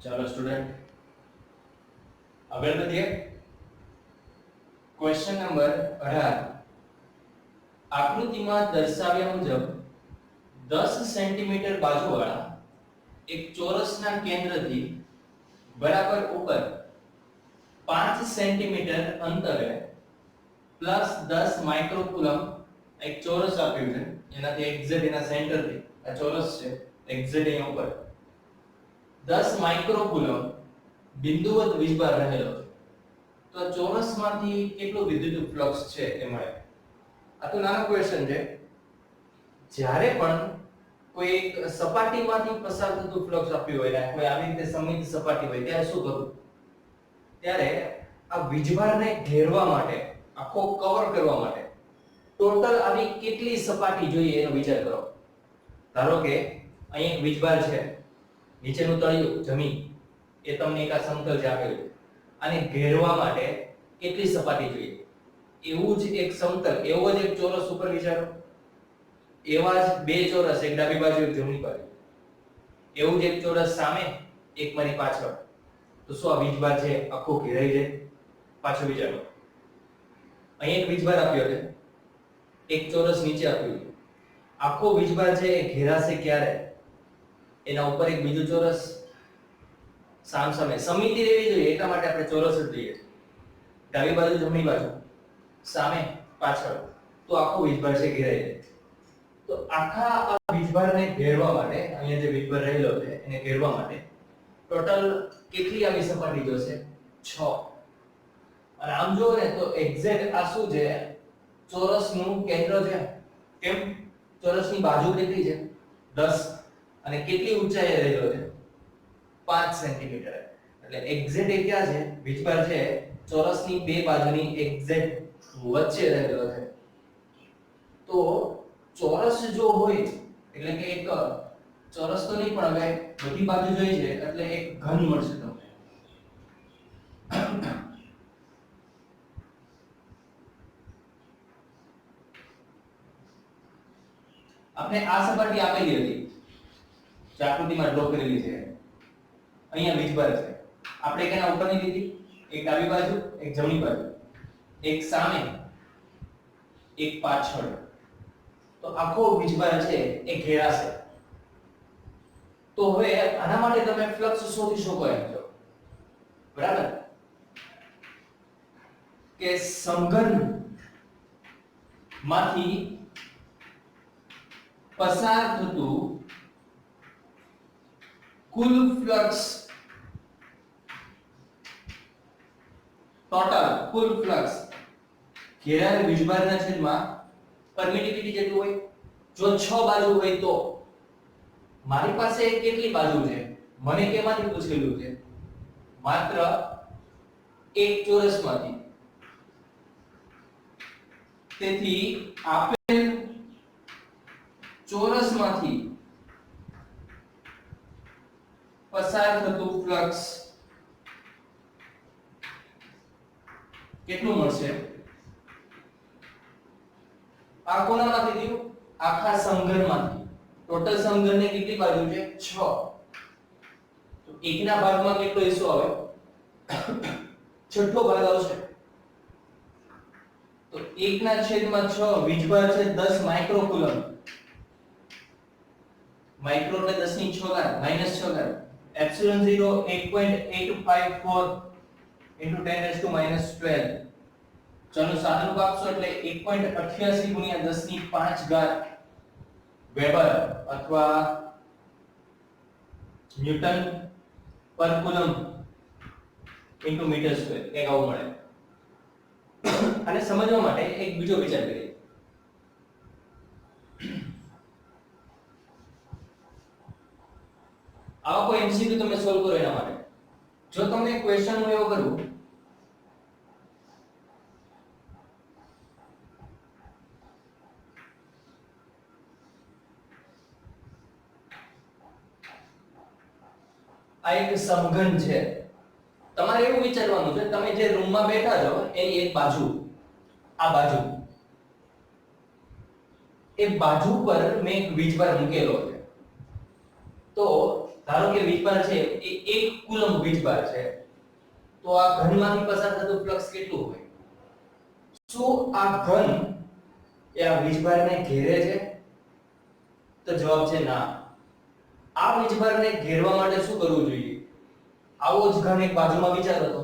चलो स्टूडेंट આગળ વધીએ ક્વેશ્ચન નંબર 18 આકૃતિમાં દર્શાવ્યા મુજબ 10 સેન્ટીમીટર બાજુવાળા એક ચોરસના કેન્દ્રથી બરાબર ઉપર 5 સેન્ટીમીટર અંતરે પ્લસ 10 માઇક્રોકુલમ એક ચોરસ આપ્યું છે એનાથી એક્ઝેક્ટ એના સેન્ટરથી આ ચોરસ છે એક્ઝેક્ટ અહીંયા ઉપર 10 માઇક્રોકુલમ બિંદુવત વીજભાર રહેલો છે તો ચોરસમાંથી કેટલું વિદ્યુત ફ્લક્સ છે એ મળે આ તો નાનો ક્વેશ્ચન છે જ્યારે પણ કોઈ એક સપાટીમાંથી પસાર થતું ફ્લક્સ આપ્યું હોય ને કોઈ આવી રીતે સમિત સપાટી હોય ત્યારે શું કરવું ત્યારે આ વીજભારને ઘેરવા માટે આખો કવર કરવા માટે ટોટલ આવી કેટલી સપાટી જોઈએ એનો વિચાર કરો ધારો કે અહીં એક વીજભાર છે નીચેનું તળિયું જમીન એ તમને એક આ સમતલ જે આપેલું આને ઘેરવા માટે કેટલી સપાટી જોઈએ એવું જ એક સમતલ એવો જ એક ચોરસ ઉપર વિચારો એવા જ બે ચોરસ એક ડાબી બાજુ એક જમણી બાજુ એવું જ એક ચોરસ સામે એક મારી પાછળ તો શું આ વીજભાર છે આખો ઘેરાઈ જાય પાછો વિચારો અહીં એક વીજભાર આપ્યો છે એક ચોરસ નીચે આપ્યું છે આખો વીજભાર છે એ ઘેરાશે ક્યારે એના ઉપર એક બીજું ચોરસ સામસામે સમિતિ રહેવી જોઈએ એટલા માટે આપણે ચોરસ જ લઈએ ડાબી બાજુ જમણી બાજુ સામે પાછળ તો આખો વીજભાર છે ઘેરાઈ જાય તો આખા આ વીજભારને ઘેરવા માટે અહીંયા જે વીજભાર રહેલો છે એને ઘેરવા માટે ટોટલ કેટલી આવી સપાટી જોશે 6 અને આમ જો ને તો એક્ઝેક્ટ આ શું છે ચોરસનું કેન્દ્ર છે કેમ ચોરસની બાજુ કેટલી છે 10 અને કેટલી ઊંચાઈએ રહેલો છે 5 સેન્ટીમીટર એટલે એક્ઝેક્ટ એ ક્યાં છે વીજભાર છે ચોરસની બે બાજુની એક્ઝેક્ટ વચ્ચે રહેલો છે તો ચોરસ જો હોય એટલે કે એક ચોરસ તો નહીં પણ હવે બધી બાજુ જોઈ છે એટલે એક ઘન મળશે તમને આપણે આ સપાટી આપેલી હતી જે આકૃતિમાં ડ્રો કરેલી છે અહીંયા વીજભાર છે આપણે કેના ઉપરની લીધી એક ડાબી બાજુ એક જમણી બાજુ એક સામે એક પાછળ તો આખો વીજભાર છે એ ઘેરાશે તો હવે આના માટે તમે ફ્લક્સ શોધી શકો એમ છો બરાબર કે સમઘન માંથી પસાર થતું કુલ ફ્લક્સ ટોટલ કુલ ફ્લક્સ ઘેરાયેલ વીજભારના છેદમાં પરમિટિવિટી જેટલું હોય જો 6 બાજુ હોય તો મારી પાસે કેટલી બાજુ છે મને કેમાંથી પૂછેલું છે માત્ર એક ચોરસમાંથી તેથી આપેલ ચોરસમાંથી પસાર થતું ફ્લક્સ કેટલું મળશે આ કોનામાંથી થયું આખા સમઘનમાંથી ટોટલ સમઘનને કેટલી બાજુ છે 6 તો એકના ભાગમાં કેટલો હિસ્સો આવે છઠ્ઠો ભાગ આવશે તો 1/6 વીજભાર છે 10 માઇક્રોકુલમ માઇક્રો એટલે 10 ની 6 ઘાત -6 ઘાત એપ્સિલોન 0 8.854 into 10 raised to -12 ચલો સાદુરૂપ આપશો એટલે 1.88 ગુણ્યા 10 ની 5 ઘાત વેબર અથવા ન્યૂટન પર કુલમ into મીટર સ્ક્વેર એક આવું મળે અને સમજવા માટે એક બીજો વિચાર કરીએ આવા કોઈ એમસીક્યુ તમે સોલ્વ કરો એના માટે જો તમને ક્વેશ્ચન હું એવો કરું આ એક સમઘન છે તમારે એવું વિચારવાનું છે તમે જે રૂમમાં બેઠા છો એની એક બાજુ આ બાજુ એ બાજુ પર મેં એક વીજભાર મૂકેલો છે તો ધારો કે વીજભાર છે એ 1 કુલમ વીજભાર છે, તો આ ઘનમાંથી પસાર થતું ફ્લક્સ કેટલું હોય? શું આ ઘન એ આ વીજભારને ઘેરે છે? તો જવાબ છે ના. આ વીજભારને ઘેરવા માટે શું કરવું જોઈએ? આવો જ ઘન એક બાજુમાં વિચારો તો.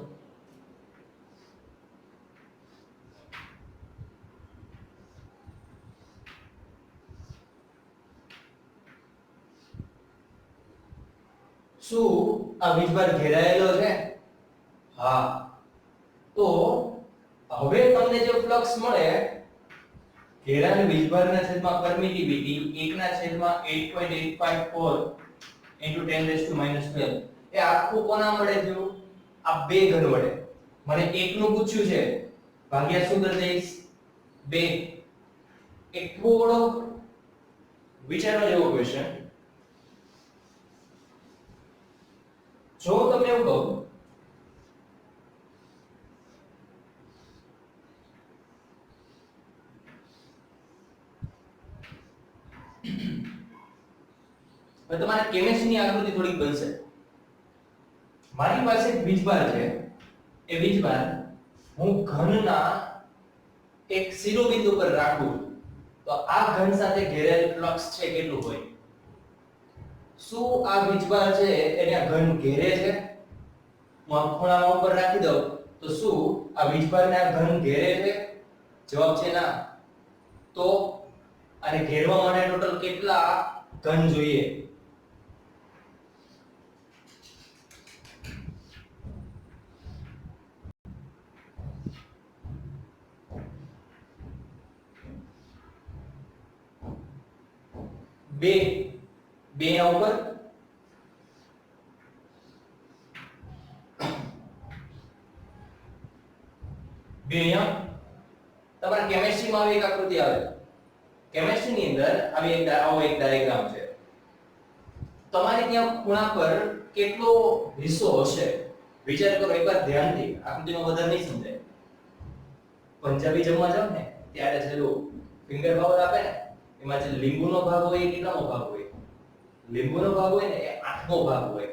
શું આ વીજભાર ઘેરાયેલો છે? હા. તો હવે તમને જે ફ્લક્સ મળે, ઘેરાયેલ વીજભારના છેદમાં પરમિટિવિટી 1/8.854 * 10⁻12 એ આખું કોના મળે થયું? આ બે ઘન વડે. મને 1 નું પૂછ્યું છે, ભાગ્યા શું કરી દઈશ? 2. એક થોડો વિચારવા જેવો ક્વેશ્ચન. જો તમને એવું કહું હવે તમારે કેમેસ્ટ્રીની આકૃતિ થોડીક બનશે. મારી પાસે એક વીજભાર છે, એ વીજભાર હું ઘનના એક શિરોબિંદુ પર રાખું છું, તો આ ઘન સાથે ઘેરાયેલ ફ્લક્સ છે કેટલું હોય? શું આ વીજભાર છે એને આ ઘન ઘેરે છે? હું આ ખૂણામાં ઉપર રાખી દઉં તો શું આ વીજભારને આ ઘન ઘેરે છે? જવાબ છે ના. તો આને ઘેરવા માટે ટોટલ કેટલા ઘન જોઈએ? બે ના ઉપર બે અહીંયા તમારા કેમેસ્ટ્રીમાં આવી એક આકૃતિ આવે. કેમેસ્ટ્રીની અંદર આવી આવો એક ડાયાગ્રામ છે. તમારે ત્યાં ખૂણા પર કેટલો હિસ્સો હશે? વિચાર કરો એકવાર ધ્યાનથી, આકૃતિમાં વધારે નહીં સમજાય. પંજાબી જમવા જાવ ને ત્યારે છેલ્લું ફિંગર પાવર આપે ને, એમાં જે લીંબુનો ભાગ હોય એ કેટલામો ભાગ હોય? લીંબુનો ભાગ હોય ને એ 8મો ભાગ હોય.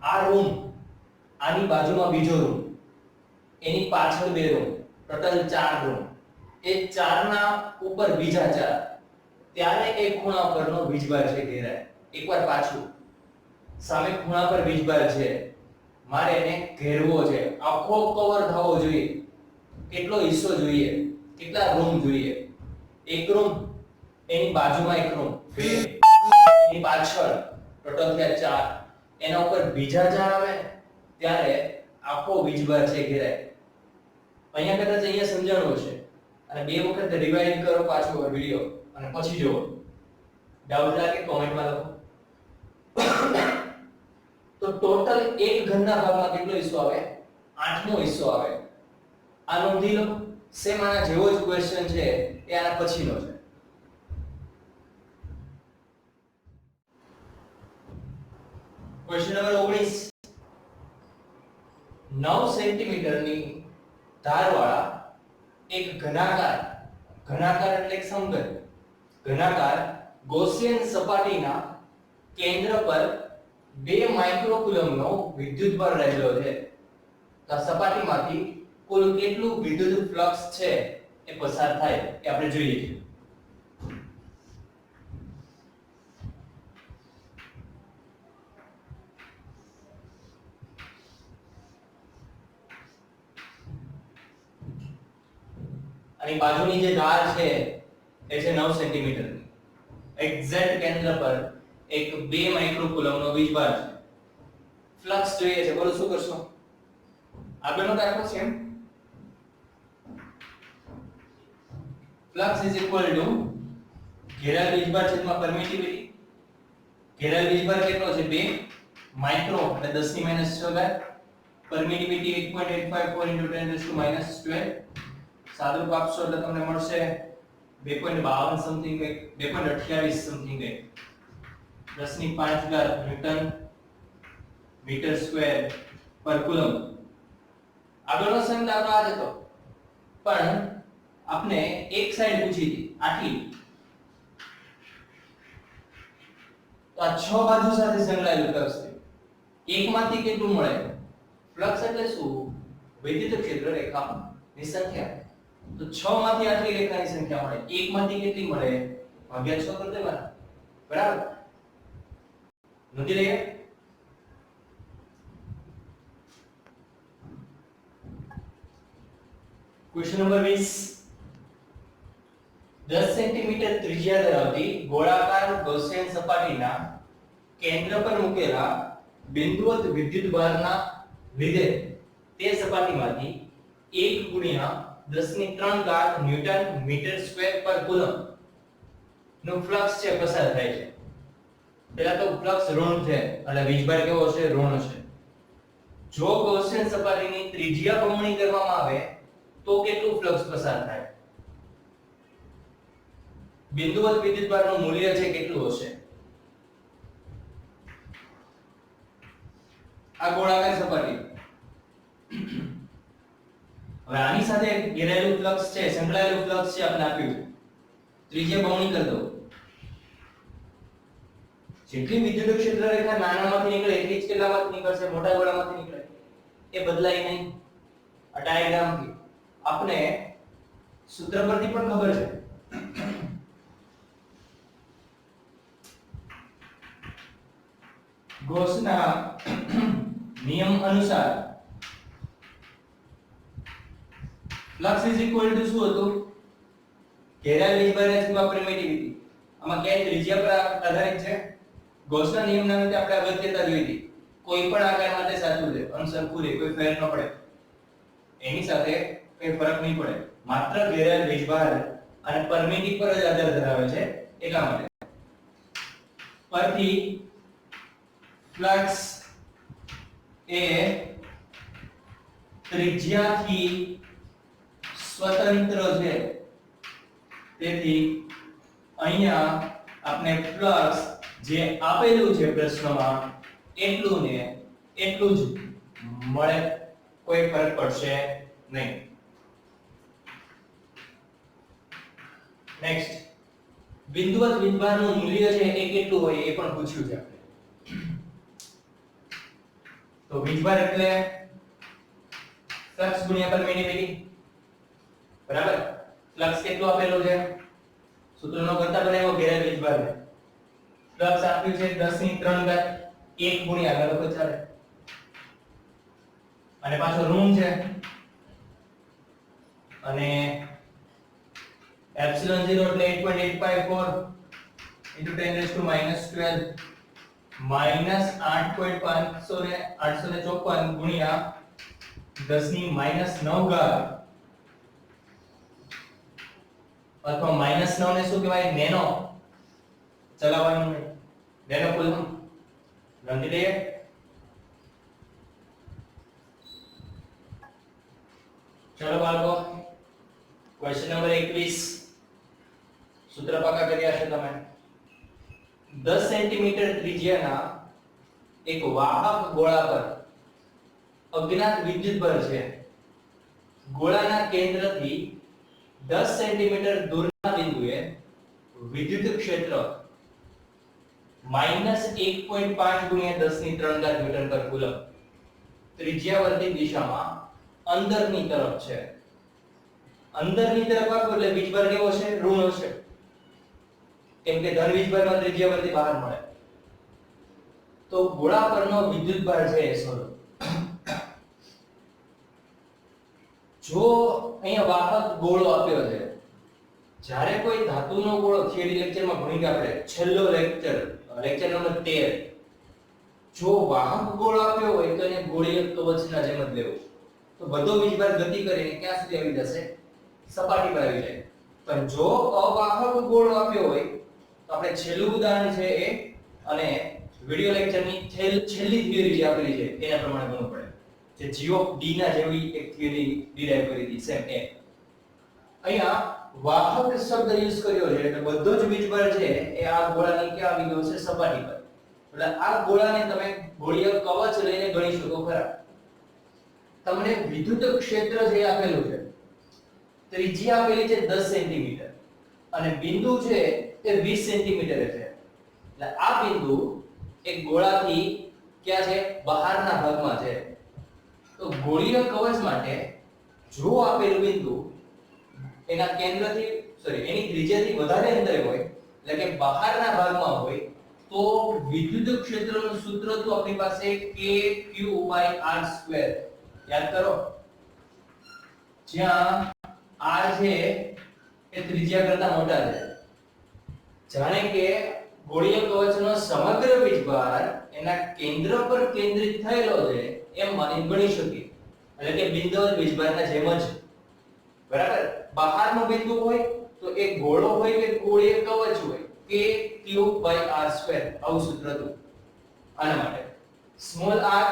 આ રૂમ, આની બાજુમાં બીજો રૂમ, એની પાછળ બે રૂમ, ટોટલ 4 રૂમ. એ 4 ના ઉપર બીજા 4, ત્યારે એક ખૂણા પરનો વીજભાર છે ઘેરાય. એકવાર પાછું, સામે ખૂણા પર વીજભાર છે, મારે એને ઘેરવો છે, આખો કવર થવો જોઈએ. કેટલો હિસ્સો જોઈએ? કેટલા રૂમ જોઈએ? એક રૂમ, એની બાજુમાં એક રૂમ, 2, એની પાછળ ટોટલ થયા 4, એના ઉપર બીજા 4 આવે ત્યારે આખો વીજભાર છે ઘેરાય. અહીંયા કદાચ અહીંયા સમજાણું છે, અને બે વખત રિવાઇન્ડ કરો પાછો વિડિયો અને પછી જુઓ. ડાઉટ લાગે કોમેન્ટમાં લખો. તો ટોટલ એક ઘનના ભાગમાં કેટલો હિસ્સો આવે? 8મો હિસ્સો આવે. આ નોંધી લો. સેમ આના જેવો જ ક્વેશ્ચન છે, એ આના પછીનો છે. Question number 19. 9 સેન્ટીમીટરની ધારવાળા એક ઘનાકાર એટલે સમઘન ઘનાકાર ગૌસિયન સપાટીના કેન્દ્ર પર 2 માઇક્રોકુલમનો વિદ્યુતભાર રહેલો છે. તો આ સપાટીમાંથી કુલ કેટલું વિદ્યુત ફ્લક્સ છે એ પસાર થાય એ આપણે જોઈએ છીએ. અને બાજુની જે ધાર છે એ છે 9 સેન્ટીમીટર. એક્ઝેક્ટ કેન્દ્ર પર એક 2 માઇક્રોકુલમનો વીજભાર છે. ફ્લક્સ જોઈએ છે, બોલો શું કરશો? આગળનો દાખલો છે એમ. ફ્લક્સ ઇઝ ઇક્વલ ટુ ઘેરાયેલ વીજભાર છેદમાં પરમિટિવિટી. ઘેરાયેલ વીજભાર કેટલો છે? 2 માઇક્રો એટલે 10⁻⁴. પરમિટિવિટી 1.854 * 10⁻12. સાદુરૂપ આપશો એટલે તમને મળશે 2.52 something, 2.28 something, 10⁵ newton metre square પર કુલમ. આગળનો સેમ દાખલો આ જ હતો, પણ આપણે એક સાઈડ પૂછી હતી આટલી. તો આ 6 બાજુ સાથે સંકળાયેલું ફ્લક્સ છે. એકમાંથી કેટલું મળે? ફ્લક્સ એટલે શું? વિદ્યુત ક્ષેત્ર રેખાની સંખ્યા. તો 6 માંથી આટલી રેખાની સંખ્યા મળે. એકમાંથી કેટલી મળે? ભાગ્યા 6 કરી દેવાના. બરાબર? નોંધી લઈએ. Question number 20. 10 સેન્ટીમીટર ત્રિજ્યા ધરાવતી ગોળાકાર ગૌસિયન સપાટીના કેન્દ્ર પર મૂકેલા બિંદુવત વિદ્યુતભારના લીધે તે સપાટીમાંથી 1 ગુણ્યા 10³ ન્યૂટન મીટર સ્ક્વેર પર કુલમ નું ફ્લક્સ છે પસાર થાય છે. પહેલા તો ફ્લક્સ ઋણ છે એટલે વીજભાર કેવો હશે? ઋણ હશે. જો ગૌસિયન સપાટીની ત્રિજ્યા બમણી કરવામાં આવે તો કેટલું ફ્લક્સ પસાર થાય? બિંદુવત વિદ્યુતભારનું મૂલ્ય છે કેટલું હશે? આ ગોળાકાર સપાટી, હવે આની સાથે ઘેરાયેલું ફ્લક્સ છે, સંકળાયેલું ફ્લક્સ છે આપણે આપ્યું. ત્રિજ્યા બમણી કરી દો. જેટલી વિદ્યુત ક્ષેત્ર રેખા નાનામાંથી નીકળે એટલી જ કેટલામાંથી નીકળશે? મોટા ગોળામાંથી નીકળે. એ બદલાય નહીં. આ ડાયાગ્રામથી આપણે સૂત્ર પરથી પણ ખબર છે. ગૌસના નિયમ અનુસાર ફ્લક્સ ઇઝ ઇક્વલ ટુ શું હતું? ઘેરાયેલ વીજભારની અથવા પરમિટિવિટી. આમાં ક્યાંય ત્રિજ્યા પર આધારિત છે? ગૌસના નિયમ નામે આપણે અગત્યતા જોઈ હતી. કોઈ પણ આકાર માટે સાચું છે, અનસરખું રહે, કોઈ ફેર ન પડે, એની સાથે કોઈ ફરક નહીં પડે. માત્ર ઘેરાયેલ વીજભાર અને પરમિટિવ પર જ આધાર ધરાવે છે. એટલા માટે પરથી ફ્લક્સ એ ત્રિજ્યાથી સ્વતંત્ર છે. તેથી અહીંયા આપણે ફ્લક્સ જે આપેલું છે પ્રશ્નમાં એટલું ને એટલું જ મળે, કોઈ ફરક પડશે નહીં. નેક્સ્ટ, બિંદુવત વીજભારનું મૂલ્ય છે એ કેટલું હોય એ પણ પૂછ્યું છે આપણે. તો વીજભાર એટલે ફ્લક્સ ગુણ્યા પરમિટિવિટી. બરાબર? ફ્લક્સ કેટલું આપેલું છે? સૂત્રનો કરતા બનાવ્યો ઘેરાયેલ વીજભાર. ફ્લક્સ આપ્યું છે 10³ 1 ગુણ્યા આગળ લખો ચાલે. અને પાછો ઋણ છે અને એપ્સિલોન 0 એટલે 8.854 into 10⁻12 -8.854 ગુણ્યા 10⁻9 અથવા -9 ને શું કહેવાય? નેનો. ચલાવવાનું નેનો કુલમ. નોંધી લઈએ. ચલો બાળકો, ક્વેશ્ચન નંબર 21. સૂત્ર પાકા કર્યા છે તમે. 10 સેન્ટીમીટર ત્રિજ્યાના એક વાહક ગોળા પર અજ્ઞાત વિદ્યુતભાર છે. ગોળાના કેન્દ્રથી 10 સેન્ટીમીટર દૂરના બિંદુએ વિદ્યુત ક્ષેત્ર -1.5 ગુણ્યા 10³ ન્યૂટન પર કુલમ ત્રિજ્યાવર્તી દિશામાં અંદરની તરફ છે. અંદરની તરફ આપો એટલે વીજભાર કેવો છે? ઋણ હશે. કેમ કે ધન વીજભારમાં ત્રિજ્યાવર્તી બહાર મળે. તો ગોળા પરનો વિદ્યુતભાર છે એ શોધો. જો અહીંયા વાહક ગોળો આપ્યો છે, જ્યારે કોઈ ધાતુનો ગોળો થિયરી લેક્ચરમાં ભણી ગયા આપણે, છેલ્લો લેક્ચર નંબર 13, જો વાહક ગોળો આપ્યો હોય તો એને ગોળીય કવચના જેમ જ લેવો. તો બધો વીજભાર ગતિ કરીને ક્યાં સુધી આવી જશે? સપાટી પર આવી જાય. પણ જો અવાહક ગોળો આપ્યો હોય તો આપણે છેલ્લું ઉદાહરણ છે એ અને વિડિયો લેક્ચરની છેલ્લી થિયરી જે આપેલી છે એના પ્રમાણે ભણવું પડે. જે g ઓફ d ના જેવી એક થિયરી ડિરાઈવ કરી હતી સેમ એ. અહીંયા વાહક શબ્દ યુઝ કર્યો છે એટલે બધો જ વીજભાર છે એ આ ગોળાની ક્યાં આવી ગયો છે? સપાટી પર. એટલે આ ગોળાને તમે ગોળીય કવચ લઈને ગણી શકો ખરા. તમને વિદ્યુત ક્ષેત્ર જે આપેલું છે, ત્રિજ્યા આપેલી છે 10 સેન્ટીમીટર અને બિંદુ છે એ 20 સેન્ટીમીટર છે. એટલે આ બિંદુ એક ગોળાથી ક્યાં છે બહારના ભાગમાં છે તો ગોળીય કવચ માટે જો આપેલું બિંદુ એના કેન્દ્રથી એની ત્રિજ્યાથી વધારે અંતરે હોય એટલે કે બહારના ભાગમાં હોય તો વિદ્યુત ક્ષેત્રનું સૂત્ર તો આપણી પાસે kq/r². યાદ કરો જ્યાં r છે એ ત્રિજ્યા કરતા મોટા છે. જાણે કે ગોળીય કવચનો સમગ્ર વીજભાર એના કેન્દ્ર પર કેન્દ્રિત થયેલો છે એમ માની ગણી શકીએ. એટલે કે બિંદુ વીજભારના જેમ જ બરાબર. બહારનો બિંદુ હોય તો એક ગોળો હોય કે ગોળીય કવચ હોય kq/r². આવું સૂત્ર હતું. આના માટે small r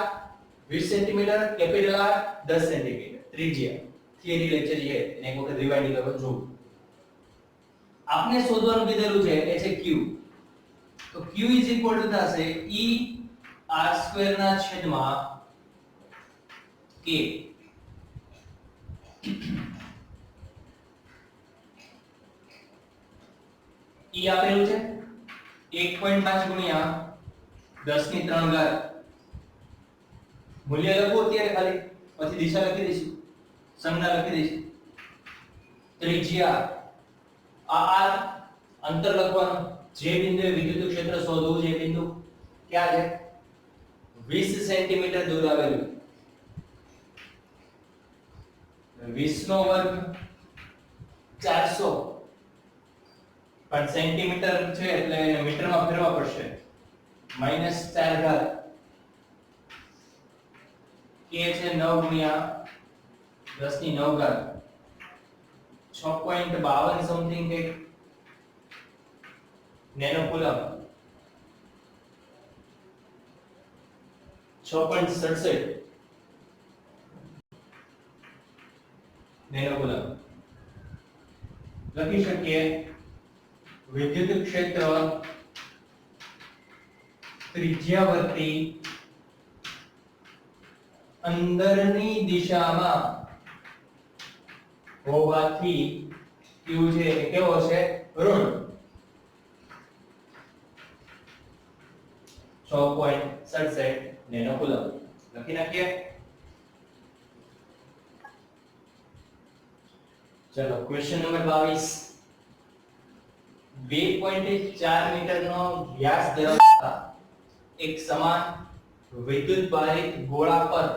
20 centimetre, capital R 10 centimetre ત્રિજ્યા. થિયરી લેક્ચર છે એને એક વખત રિવાઇન્ડ કરો જો. આપને શોધવાનું કીધેલું છે એ છે q. તો q થશે e r² ના છેદમાં k. e આપેલું છે 1.5 ગુણ્યા 10 ની 3 ઘાત. મૂલ્ય લખો અત્યારે ખાલી, પછી દિશા લખી દઈશું, સંજ્ઞા લખી દઈશું. ત્રિજ્યા આ r અંતર લખવાનું, જે બિંદુએ વિદ્યુત ક્ષેત્ર શોધવું છે એ બિંદુ ક્યાં છે 20 સેન્ટીમીટર દૂર આવેલું. 20 નો વર્ગ 400 પણ સેન્ટીમીટર છે એટલે એને મીટરમાં ફેરવા પડશે. -4 ઘાત k છે 9 ગુણ્યા 10 ની 9 ઘાત 6.52 સમથિંગ કે નેનો કુલમ. 6.67 nano coulomb. લખી શકીએ વિદ્યુત ક્ષેત્ર ત્રિજ્યાવર્તી અંદરની દિશામાં હોવાથી q છે એ કેવો છે ઋણ 6.67 નેનો કુલમ. લખી નાખીએ. ચલો ક્વેશ્ચન નંબર 22. 2.4 મીટરનો વ્યાસ ધરાવતા એક સમાન વિદ્યુત ભારિત ગોળા પર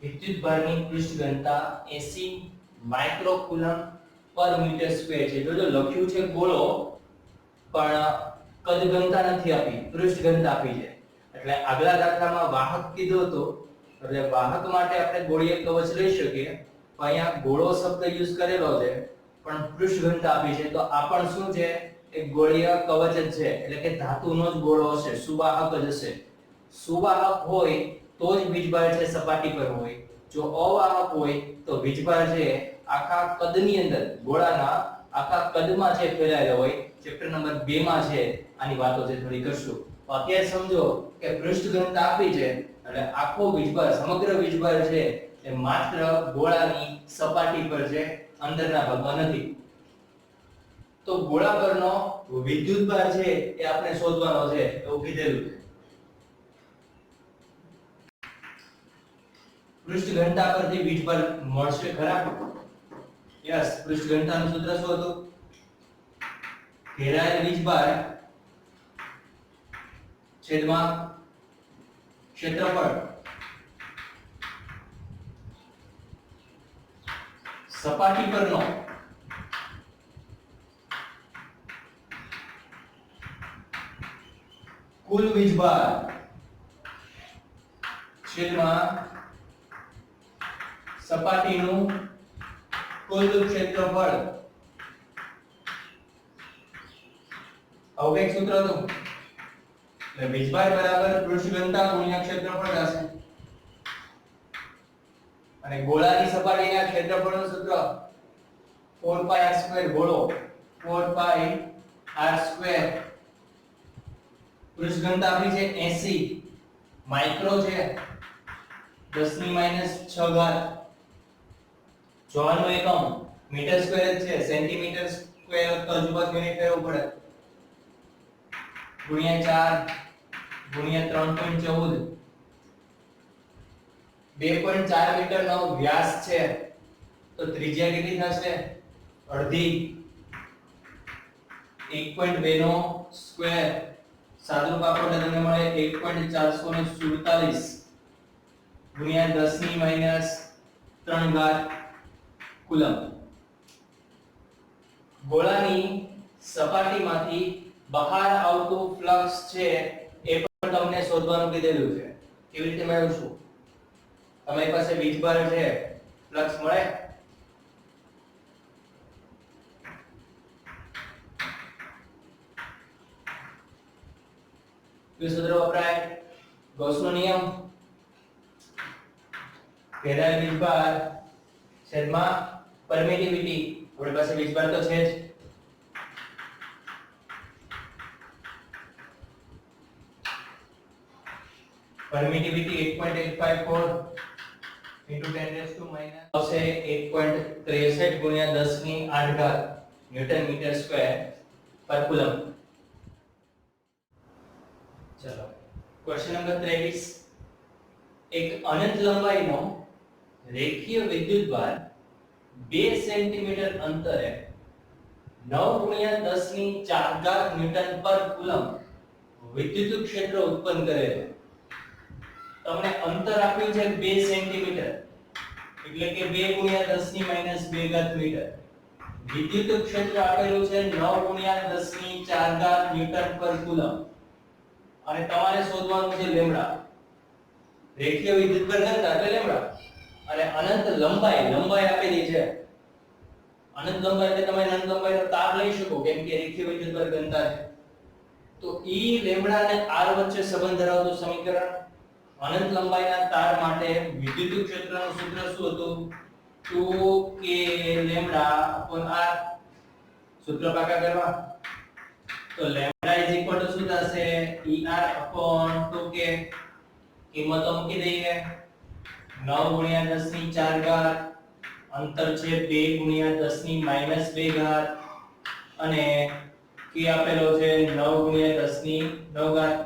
વિદ્યુતભારની પૃષ્ઠ ઘનતા 80 માઇક્રોકુલમ પર મીટર સ્ક્વેર છે. જોજો લખ્યું છે ગોળો પણ કદ ઘનતા નથી આપી, પૃષ્ઠ ઘનતા આપી છે. એટલે આગલા દાખલામાં વાહક કીધો હતો એટલે વાહક માટે આપણે ગોળીય કવચ લઈ શકીએ. અહીંયા ગોળો શબ્દ યુઝ કરેલો છે પણ પૃષ્ઠ ઘનતા આપી છે તો આ પણ શું છે એક ગોળીય કવચ જ છે. એટલે કે ધાતુનો જ ગોળો હશે, સુવાહક જ હશે. સુવાહક હોય તો જ વીજભાર છે સપાટી પર હોય. જો અવાહક હોય તો વીજભાર છે આખા કદની અંદર ગોળાના આખા કદમાં છે ફેલાયેલો હોય. ચેપ્ટર નંબર 2 માં છે આની વાતો છે થોડી કરશું. તો અત્યારે સમજો કે પૃષ્ઠ ઘનતા આપી છે એટલે આખો વીજભાર સમગ્ર વીજભાર છે એ માત્ર ગોળાની સપાટી પર છે, અંદરના ભાગમાં નથી. તો ગોળા પરનો વિદ્યુતભાર છે એ આપણે શોધવાનો છે એવું કીધેલું છે. પૃષ્ઠ ઘનતા પરથી વીજભાર મળશે ખરા? યસ. પૃષ્ઠ ઘનતાનું સૂત્ર શું હતું? ઘેરાયેલ વીજભાર છેદમાં ક્ષેત્રફળ. સપાટી પરનો કુલ વીજભાર છેદમાં સપાટીનું કુલ ક્ષેત્રફળ. આવું એક સૂત્ર હતું. એટલે વીજભાર બરાબર પૃષ્ઠ ઘનતા ગુણ્યા ક્ષેત્રફળ થશે. અને ગોળાની સપાટીના ક્ષેત્રફળનું સૂત્ર 4πr² ગોળો 4πr². પૃષ્ઠ ઘનતા આપણી છે 80 માઇક્રો છે 10 ની -6 ઘાત. જોવાનું એકમ મીટર સ્ક્વેર જ છે, સેન્ટીમીટર સ્ક્વેર તો આજુબાજુ યુનિટ ફેરવવું પડે. ગુણ્યા 4 ગુણ્યા 3.14 2.4 મીટરનો વ્યાસ છે તો ત્રિજ્યા કેટલી થશે અડધી 1.2 નો સ્ક્વેર સાદુરૂપ આપો એટલે તમને મળે 1.447 ગુણ્યા 10 ની માઈનસ 3 ઘાત કુલમ ગોળાની સપાટીમાંથી બહાર આવતું ફ્લક્સ છે એ પણ તમને શોધવાનું કીધેલું છે કેવી રીતે મેળવશું તમારી પાસે વીજભાર છે ફ્લક્સ મળે કયું સૂત્ર વપરાય ગૌસનો નિયમ ફેરાયેલ વીજભાર છેદમાં પરમિટિવિટી આપણી પાસે વીજભાર તો છે જ permittivity 8.854 into 10 raised to minus આવશે 1.63 ગુણ્યા 10 ની 8 ઘાત ન્યૂટન મીટર સ્ક્વેર પર કુલમ ચલો ક્વેશ્ચન નંબર 23 એક અનંત લંબાઈનો રેખીય વિદ્યુતભાર 2 સેન્ટીમીટર અંતરે 9 ગુણ્યા 10 ની 4 ઘાત ન્યૂટન પર કુલમ વિદ્યુત ક્ષેત્ર ઉત્પન્ન કરે છે તમને અંતર આપ્યું છે 2 સેન્ટીમીટર એટલે કે 2 ગુણ્યા 10 ની માઈનસ 2 ઘાત મીટર વિદ્યુત ક્ષેત્ર આપેલું છે 9 ગુણ્યા 10 ની 4 ઘાત ન્યૂટન પર કુલમ અને તમારે શોધવાનું છે લેમ્ડા રેખીય વિદ્યુતભાર ઘનતા એટલે લેમ્ડા અને અનંત લંબાઈ આપેલી છે અનંત લંબાઈ એટલે તમે અનંત લંબાઈનો તાર લઈ શકો કેમ કે રેખીય વિદ્યુતભાર ઘનતા છે તો E લેમ્ડા અને R વચ્ચે સંબંધ ધરાવતું સમીકરણ અનંત લંબાઈના તાર માટે વિદ્યુત ક્ષેત્રનું સૂત્ર શું હતું 2k લેમ્ડા r સૂત્ર પાકા કરવા તો લેમ્ડા શું થશે er 2k કિંમતો મૂકી દઈએ 9 ગુણ્યા 10 ની 4 ઘાત અંતર છે 2 ગુણ્યા 10 ની માઈનસ 2 ઘાત અને k આપેલો છે 9 ગુણ્યા 10 ની 9 ઘાત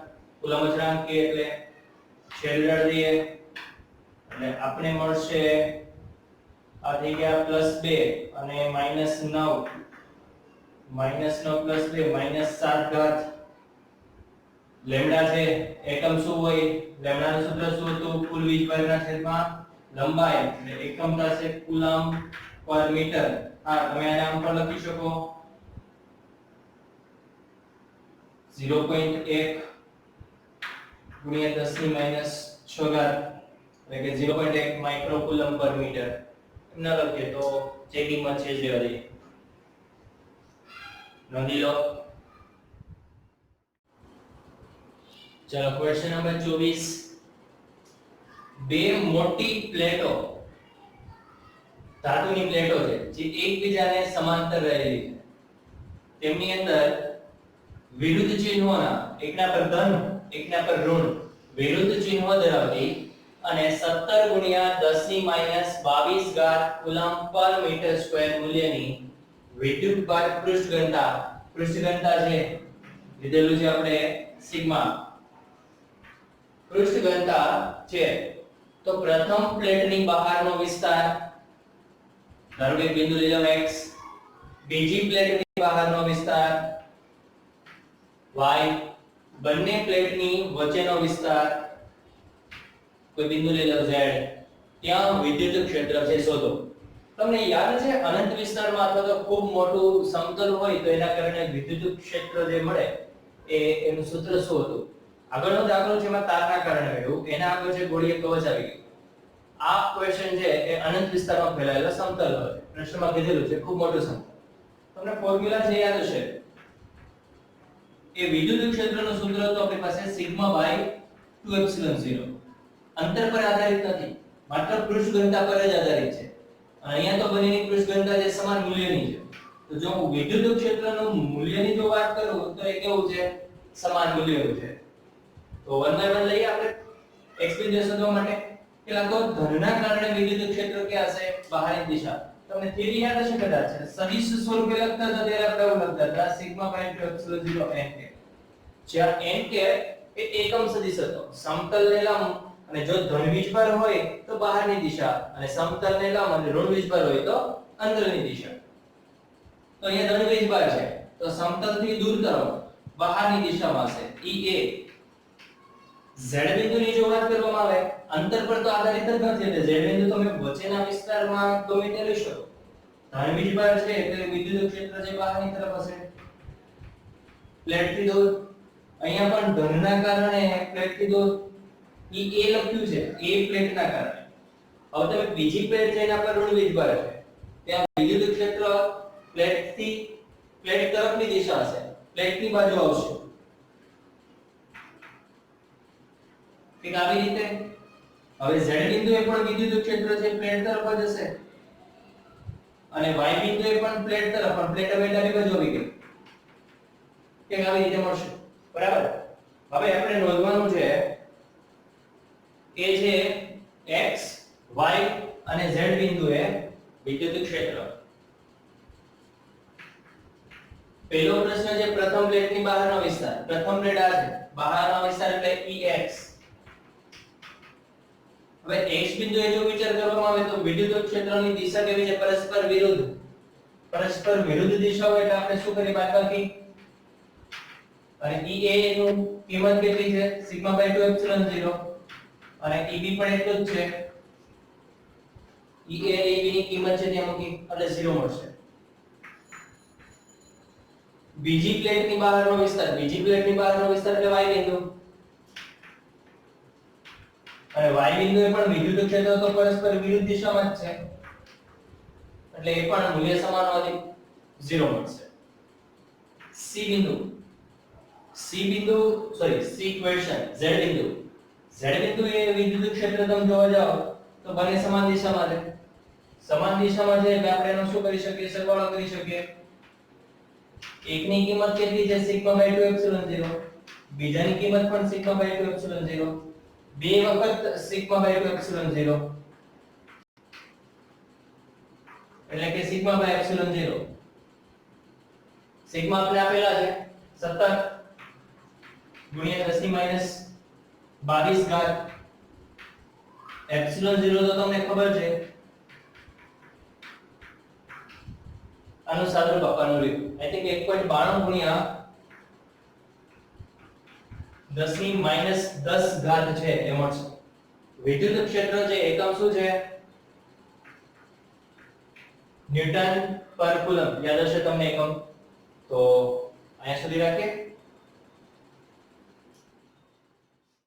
કુલમ અચળાંક k એટલે છેદ દઈએ એટલે આપણે મળશે આ થઈ ગયા +2 અને -9 -9 +2 -7 ઘાત લેમ્ડા છે એકમ શું હોય લેમ્ડાનું સૂત્ર શું હતું કુલ વીજભારના છેદમાં લંબાઈ એટલે એકમ થશે કુલમ પર મીટર હા તમે આને આમ પણ લખી શકો 0.1 ગુણ્યા 10 ની માઈનસ 6 ઘાત એટલે કે 0.1 માઇક્રો કુલમ પર મીટર ન લખીએ તો જે કિંમત છે જે રહી નોંધી લો ચલો ક્વેશ્ચન નંબર 24 બે મોટી પ્લેટો ધાતુની પ્લેટો છે જે એકબીજાને સમાંતર રહેલી છે તેમની અંદર વિરુદ્ધ ચિહ્નોના એકના પર ધન એકના પર ઋણ વિરુદ્ધ ચિહ્નો ધરાવતી અને 17 ગુણ્યા 10 ની માઈનસ 22 ઘાત કુલમ પર મીટર સ્ક્વેર મૂલ્યની વિદ્યુતભાર પૃષ્ઠ ઘનતા છે લીધેલું છે આપણે સિગ્મા પૃષ્ઠ ઘનતા છે તો પ્રથમ પ્લેટની બહારનો વિસ્તાર ધારો કે બિંદુ લઈ લો x બીજી પ્લેટની બહારનો વિસ્તાર y બંને પ્લેટની વચ્ચેનો વિસ્તાર કોઈ બિંદુ લઈ લો z ત્યાં વિદ્યુત ક્ષેત્ર છે શોધો તમને યાદ છે અનંત વિસ્તારમાં અથવા તો ખૂબ મોટું સમતલ હોય તો એના કારણે વિદ્યુત ક્ષેત્ર જે મળે એનું સૂત્ર શું હતું આગળનો દાખલો છે એમાં તારના કારણે આવ્યું એના આગળ છે ગોળીય કવચ આવી ગયું આ ક્વેશ્ચન છે એ અનંત વિસ્તારમાં ફેલાયેલો સમતલ હોય પ્રશ્નમાં કીધેલું છે ખૂબ મોટું સમતલ તમને ફોર્મ્યુલા છે યાદ હશે એ વિદ્યુત ક્ષેત્રનું સૂત્ર તો આપણી પાસે સિગ્મા બાય 2 એપ્સિલોન 0 અંતર પર આધારિત નથી માત્ર પૃષ્ઠ ઘનતા પર જ આધારિત છે અહીંયા તો બંનેની પૃષ્ઠ ઘનતા જે સમાન મૂલ્યની છે તો જો હું વિદ્યુત ક્ષેત્રનું મૂલ્યની જો વાત કરું તો એ કેવું છે સમાન મૂલ્યનું છે તો 1 બાય 1 લઈએ આપણે x બિંદુ શોધવા માટે પેલા તો ધનના કારણે વિદ્યુત ક્ષેત્ર ક્યાં હશે બહારની દિશા તમને થિયરી યાદ હશે કદાચ સદિશ સ્વરૂપે લખતા હતા ત્યારે આપણે એવું લખતા હતા સિગ્મા બાય 2 એપ્સિલોન 0 n જ્યાં n કે એ એકમ સદિશ હતો, સમતલને લંબ અને જો ધન વીજભાર હોય તો બહારની દિશા અને સમતલને લંબ અને ઋણ વીજભાર હોય તો અંદરની દિશા. તો અહીંયા ધન વીજભાર છે તો સમતલથી દૂર તરફ બહારની દિશામાં છે ea. z બિંદુની જો વાત કરવામાં આવે અંતર પર તો આધારિત જ નથી, એટલે z બિંદુ તમે વચ્ચેના વિસ્તારમાં ગમે તે લઈ શકો. ધન વીજભાર છે એટલે વિદ્યુત ક્ષેત્ર જે બહારની તરફ હશે. પ્લેટથી દૂર અહીંયા પણ ધનના કારણે પ્લેટથી દૂર ઈ a લખ્યું છે, a પ્લેટના કારણે. હવે તમે બીજી પ્લેટ છે એના પર ઋણ વીજભાર છે, ત્યાં વિદ્યુત ક્ષેત્ર પ્લેટથી પ્લેટ તરફની દિશા હશે, પ્લેટની બાજુ આવશે. ઠીક, આવી રીતે હવે z બિંદુએ પણ વિદ્યુત ક્ષેત્ર છે પ્લેટ તરફ જ હશે અને y બિંદુએ પણ પ્લેટ તરફ, પણ પ્લેટ હવે ડાબી બાજુ આવી ગઈ. ઠીક, આવી રીતે મળશે. બરાબર. હવે આપણે નોંધવાનું છે કે જે x y અને z બિંદુએ વિદ્યુત ક્ષેત્ર. પહેલો પ્રશ્ન છે પ્રથમ પ્લેટની બહારનો વિસ્તાર. પ્રથમ પ્લેટ આ છે, બહારનો વિસ્તાર એટલે ex. હવે x બિંદુએ જો વિચાર કરવામાં આવે તો વિદ્યુત ક્ષેત્રની દિશા કેવી છે? પરસ્પર વિરુદ્ધ. પરસ્પર વિરુદ્ધ દિશા હોય એટલે આપણે શું કરીએ? બાદબાકી. અને ea નું કિંમત કેટલી છે? σ/2 એપ્સિલોન 0 અને eb પણ એટલું જ છે. ea અને eb ની કિંમત છે ત્યાં મૂકી એટલે 0 મળશે. બીજી પ્લેટની બહારનો વિસ્તાર, બીજી પ્લેટની બહારનો વિસ્તાર એટલે y બિંદુ. અને y બિંદુએ પણ વિદ્યુત ક્ષેત્ર તો પરસ્પર વિરુદ્ધ દિશામાં જ છે એટલે એ પણ મૂલ્ય સમાન હોવાથી 0 મળશે. c બિંદુ c ઇક્વેશન z બિંદુ. z બિંદુ એ વિદ્યુત ક્ષેત્ર તમે જોવા જાઓ તો બંને સમાન દિશામાં છે. સમાન દિશામાં છે એટલે આપણે એનો શું કરી શકીએ? સરવાળો કરી શકીએ. એકની કિંમત કેટલી છે? σ/2 એપ્સિલોન 0. બીજાની કિંમત પણ σ/2 એપ્સિલોન 0. બે વખત σ/2 એપ્સિલોન 0 એટલે કે σ/ε0. સિગ્મા આપણે આપેલા છે 17 ગુણ્યા 10 ની -22 ઘાત. એપ્સિલોન 0 તો તમને ખબર છે, આનું સાદુરૂપ આપવાનું રહ્યું. આઈ થિંક 1.92 ગુણ્યા 10 ની -10 ઘાત છે એ મળશે. વિદ્યુત ક્ષેત્ર છે એકમ શું છે? ન્યૂટન પર કુલમ. યાદ હશે તમને એકમ. તો અહીંયા સુધી રાખીએ.